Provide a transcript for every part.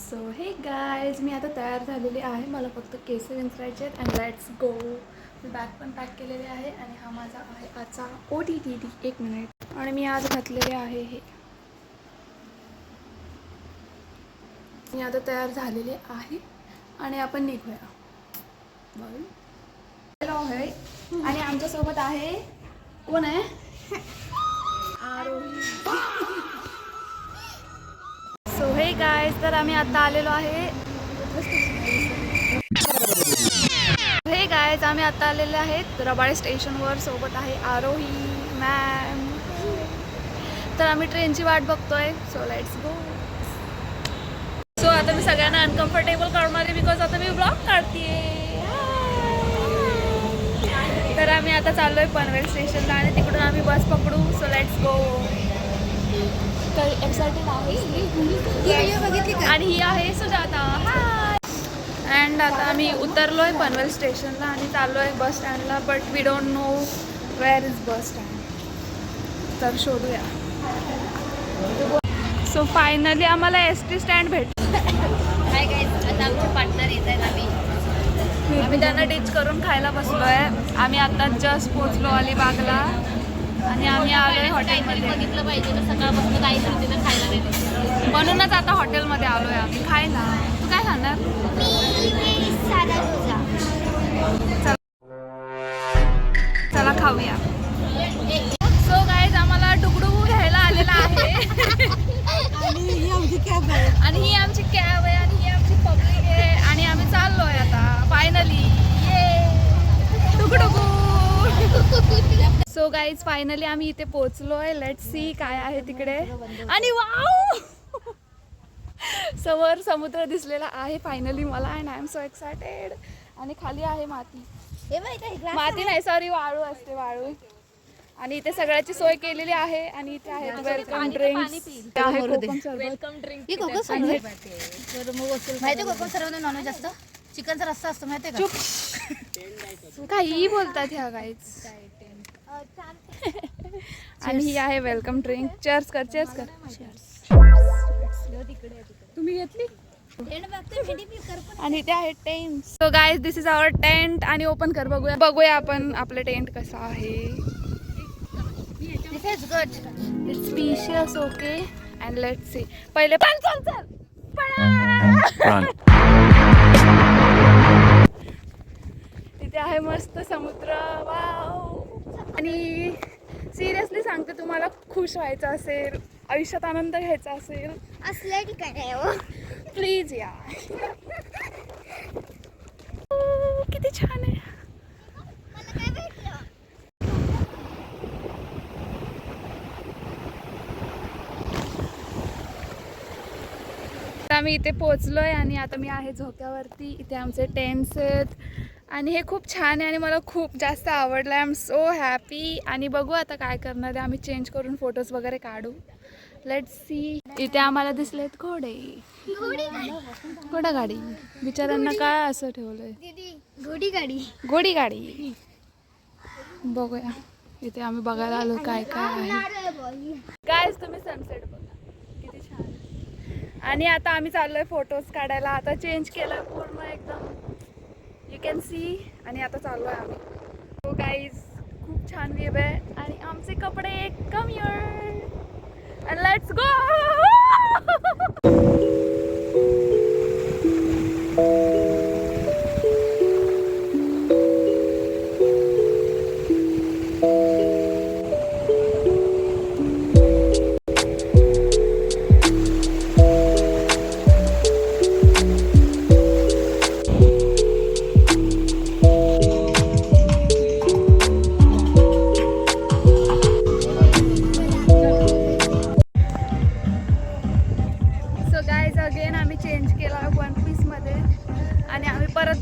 So हे guys, मी आता तयार झालेली आहे. मला फक्त केस विंचरायचे आहेत and let's go. Me bag पण पॅक केलेली आहे आणि हा माझा आहे आजचा OTT. 1 मिनिट. आणि मी आज घातलेले आहे हे. मी आता तयार झालेले आहे आणि आपण निघूया. हॅलो आहे आणि आमच्यासोबत आहे कोण आहे? आरोही. सो हे गाईज, तर आम्ही आता आलेलो आहे. हे गाईज, आम्ही आता आलेले आहेत रबाळे स्टेशनवर. सोबत आहे आरोही मॅम. तर आम्ही ट्रेनची वाट बघतोय. So let's go. सो आता मी सगळ्यांना अनकम्फर्टेबल करणार आहे बिकॉज आता मी ब्लॉग काढतेय. तर आम्ही आता चाललोय पनवेल स्टेशनला आणि तिकडून आम्ही बस पकडू. सो लेट्स गो. तर एक्साइटेड आहे. आणि ही आहे सुजाता. हाय. अँड आता आम्ही उतरलोय पनवेल स्टेशनला आणि चाललोय बस स्टँडला. But we don't know where is bus stand. तर शोधूया. सो फायनली आम्हाला ST स्टँड भेटलं. हाय गाईज, आता आमचे पार्टनर येत आहेत. आम्ही त्यांना डिच करून खायला बसलोय. आम्ही आता जस्ट पोचलो अलिबागला आणि आम्ही आलोय हॉटेलमध्ये. बघितलं पाहिजे ना, सकाळपासून काहीच होते तर खायला नाही. म्हणूनच आता हॉटेलमध्ये आलोय आम्ही खायला. तू काय खाणार? चला खाऊया. सो गाईज, आम्हाला डुगडुगू घ्यायला आलेला आहे. आणि ही आमची कॅब आहे आणि ही आमची पब्लिक आहे आणि आम्ही चाललोय आता फायनली. डुगडुगू. सो गाईज, फायनली आम्ही इथे पोहोचलोय. लेट्स सी काय आहे तिकडे. आणि वाव, समोर समुद्र दिसलेला आहे फायनली मला. And I am so excited. आणि खाली आहे माती. माती नाही, सॉरी, वाळू असते, वाळू. आणि इथे सगळ्याची सोय केलेली आहे. आणि इथे आहे वेलकम ड्रिंक्स. आहे कोकम सरबत. Welcome drink. ही कोकम सरबत. माहिती कोकम सरबत नॉनव्हेज असतं. चिकनचा रस्सा असतो माहिती का? चुप. काही बोलतात ह्या गाईज. आणि ही आहे वेलकम ड्रिंक. चेअर्स कर, चेअर्स कर. तुम्ही घेतली? आणि इथे आहे tent. So guys, this is our tent. आणि ओपन कर, बघूया आपण आपलं टेंट कसं आहे. This is good. It's spacious. Okay. And let's see. पहिले पण चल तिथे आहे मस्त समुद्र. वाव. आणि सिरियसली सांगते, तुम्हाला खुश व्हायचं असेल, आयुष्यात आनंद घ्यायचा असेल, असल्या ठिकाणी प्लीज या. किती छान आहे. आम्ही इथे पोचलोय आणि आता मी आहे झोक्यावरती. इथे आमचे टेंट्स आहेत आणि हे खूप छान आहे आणि मला खूप जास्त आवडलं. I am so happy. आणि बघू आता काय करणार आहे. आम्ही चेंज करून फोटोज वगैरे काढू. Let's see. इथे आम्हाला दिसलेत घोडे. घोडागाडी. बिचाऱ्यांना काय असं ठेवलंय? घोडी गाडी. बघूया. इथे आम्ही बघायला आलो काय काय आहे. गाईज, तुम्ही सनसेट बघा किती छान. आणि आता आम्ही चाललोय फोटोज काढायला. आता चेंज केलं पूर्ण एकदम, यू कॅन सी. आणि आता चाललोय आम्ही. सो गाईज, खूप छान व्ह्यू आहे आणि आमचे कपडे come here and let's go.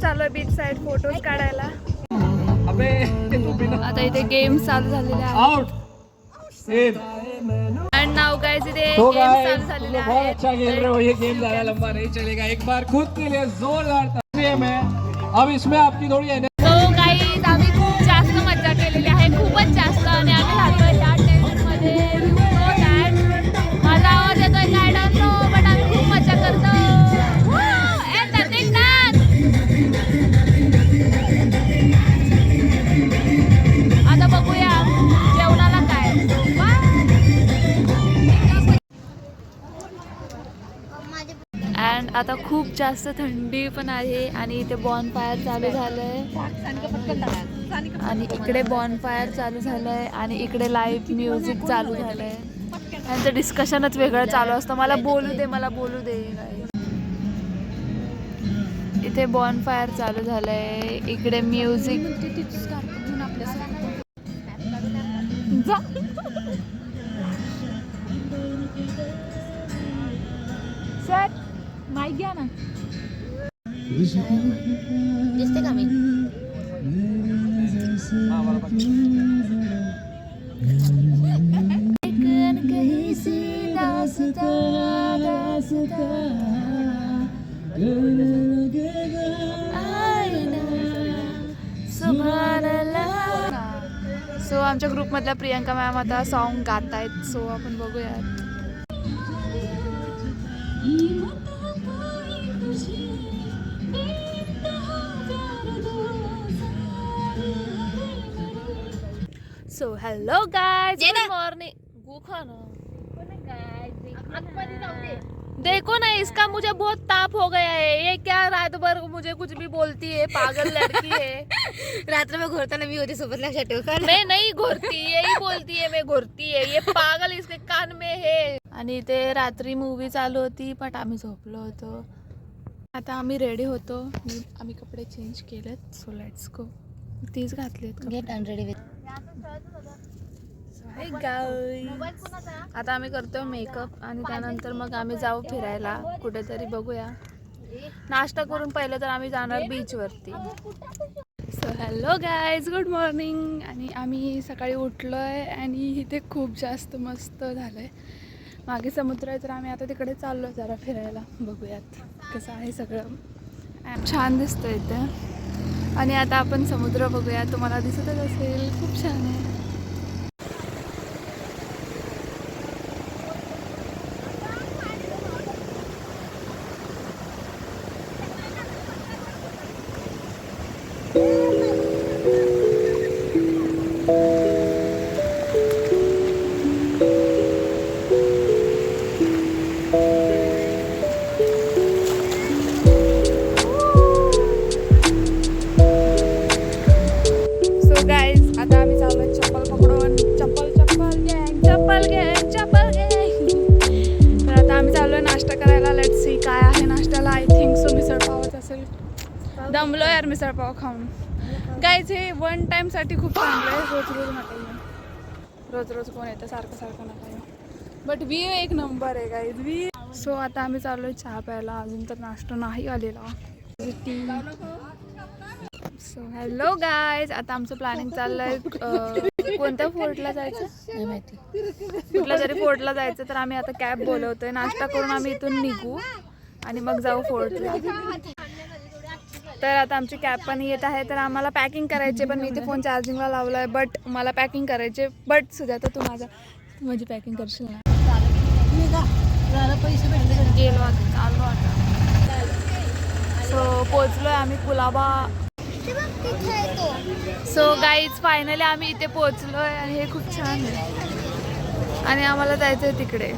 चालू आहे बीच साइड फोटोज काढायला. आता इथे गेम्स चालू झालेले आहेत. एंड नाउ गाइस, इथे गेम्स चालू झालेले आहेत. बहुत अच्छा खेल रहे हो. ये गेम ज्यादा लंबा नहीं चलेगा. एक बार खुद के लिए जोरदार तालियां है. अब इसमें आपकी थोड़ी एनर्जी. सो गाइस, आम्ही खूप जास्त मजा केलेली आहे, खूपच जास्त. आणि आम्ही राहतोय या टेंटमध्ये. You know that. माझा आवाज येतोय काय डोंट नो, बट आम्ही खूप मजा करतो. अँड आता खूप जास्त थंडी पण आहे आणि इथे बॉनफायर चालू झालंय आणि इकडे बॉनफायर चालू झालंय आणि इकडे लाईव्ह म्युझिक चालू झालंय. त्यांचं डिस्कशनच वेगळं चालू असतं. मला बोलू दे. इथे बॉनफायर चालू झालंय, इकडे म्युझिक. सर माईक घ्या ना. दिसते का मी? सो आमच्या ग्रुपमधल्या प्रियंका मॅम आता सॉन्ग गात आहेत. सो आपण बघूयात. So hello guys, good morning. देखो ना, इसका मुझे बहुत ताप हो गया है. ये क्या रात भर मुझे कुछ भी बोलती है, पागल लड़की है. रात्र में घोरताना मी होते सोबत, लक्षात ठेव का? मैं नहीं घोरती, यही बोलती है मैं घोरती है. ये पागल इसके कान में है. आणि ते रात्री मूवी चालू होती पण आम्ही झोपलो होतो. आता आम्ही रेडी होतो. आम्ही कपडे चेंज केलेत. So let's go. तीच घातलीत. Get unready with. Hi guys, आता आम्ही करतो मेकअप आणि त्यानंतर मग आम्ही जाऊ फिरायला कुठेतरी. बघूया. नाश्ता करून पहिलं तर आम्ही जाणार बीचवरती. So hello guys, good morning. आणि आम्ही सकाळी उठलो आहे आणि इथे खूप जास्त मस्त झालं आहे. मागे समुद्र आहे तर आम्ही आता तिकडे चाललो जरा फिरायला. बघूयात कसं आहे सगळं. छान दिसतं इथे. आणि आता आपण समुद्र बघूया. तुम्हाला दिसतच असेल, खूप छान आहे. आता आम्ही चाललो चप्पल पकडून. चप्पल गँग. तर आता आम्ही चाललोय नाश्ता करायला. लेट्स सी काय आहे नाश्त्याला. आय थिंक सो मिसळ पावच असेल. दमलो यार मिसळ पाव खाऊन. गाईज हे वन टाईमसाठी खूप चांगलं आहे. रोज कोण येतं, सारखं नका येऊ. बट व्ह्यू एक नंबर आहे गाईज. व्ह्यू. सो आता आम्ही चाललोय चहा प्यायला. अजून तर नाश्ता नाही आलेला. सो हॅलो गाईज, आता आमचं प्लॅनिंग चाललंय कोणत्या फोर्टला जायचं नाही माहिती. कुठल्या तरी फोर्टला जायचं. तर आम्ही आता कॅब बोलवतोय. नाश्ता करून आम्ही इथून निघू आणि मग जाऊ फोर्टला. तर आता आमची कॅब पण येत आहे. तर आम्हाला पॅकिंग करायचे. पण मी इथे फोन चार्जिंगला लावला आहे. बट मला पॅकिंग करायचे. बट सुजाता तू माझी पॅकिंग करशील ना? पैसे भेटले गेलो आता, चाललो आता. सो पोचलोय आम्ही कुलाबा. सो गाईज फायनली आम्ही इथे पोचलोय आणि हे खूप छान आहे. आणि आम्हाला जायचंय तिकडे.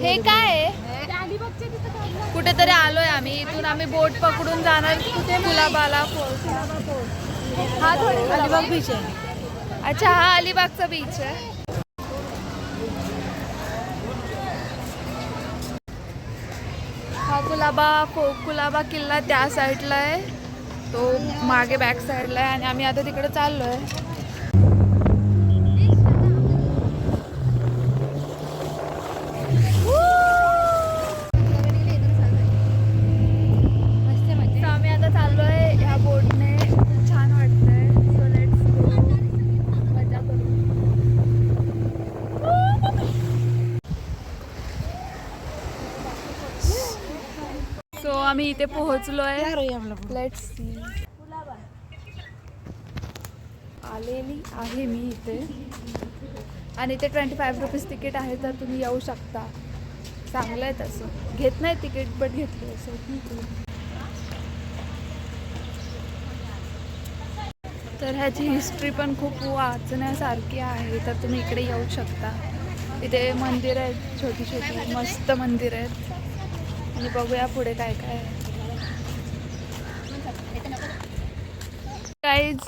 हे काय आहे? कुठेतरी आलोय आम्ही. इथून आम्ही बोट पकडून जाणार कुलाबाला. हा थोडा अलिबाग बीच आहे. अच्छा, हा अलिबागचा बीच आहे. हा कुलाबा किल्ला त्या साईडला आहे. तो मागे बॅक साईडला आहे. आणि आम्ही आता तिकडे चाललोय. आम्ही आता चाललोय ह्या बोटने. खूप छान वाटतंय. सो लेट्स गो. मजा करू. सो आम्ही इथे पोहोचलोय. Let's see. आलेली आहे मी इथे. आणि इथे 25 रुपीज तिकीट आहे. तर तुम्ही येऊ शकता. चांगलं आहे तसं. घेत नाही तिकीट बट घेतलं असं. तर ह्याची हिस्ट्री पण खूप वाचण्यासारखी आहे. तर तुम्ही इकडे येऊ शकता. इथे मंदिर आहेत, छोटी छोटी मस्त मंदिर आहेत. आणि बघूया पुढे काय काय आहे. गाईज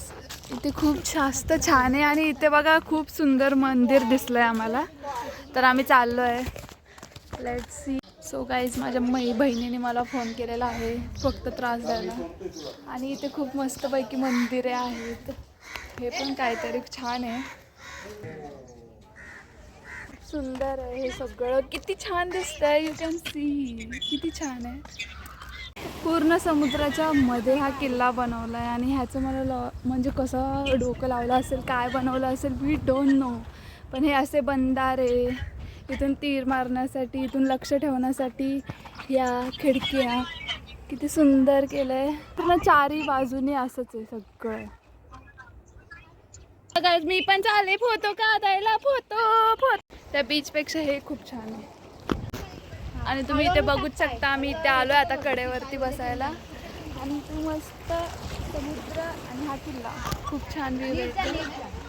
इथे खूप जास्त छान आहे आणि इथे बघा खूप सुंदर मंदिर दिसलंय आम्हाला, तर आम्ही चाललो आहे. Let's see. सो गाईज माझ्या बहिणीने मला फोन केलेला आहे फक्त त्रास द्यायला. आणि इथे खूप मस्तपैकी मंदिरे आहेत. हे पण काहीतरी छान आहे, सुंदर आहे हे सगळं. किती छान दिसतंय, यू कॅन सी किती छान आहे. पूर्ण समुद्राच्या मध्ये हा किल्ला बनवला आहे आणि ह्याचं मला म्हणजे कसं डोकं लावलं असेल, काय बनवलं असेल, वी डोंट नो. पण हे असे बंधारे, इथून तीर मारण्यासाठी, इथून लक्ष ठेवण्यासाठी या खिडक्या, किती सुंदर केलं आहे. पूर्ण चारी बाजूने असंच आहे सगळं. गाईज मी पण चालले फोटो काढायला, फोटो. त्या बीचपेक्षा हे खूप छान आहे. आणि तुम्ही इथे बघूच शकता, आम्ही इथे आलो आहे आता कडेवरती बसायला. आणि इथे मस्त समुद्र आणि हा किल्ला, खूप छान व्ह्यू आहे.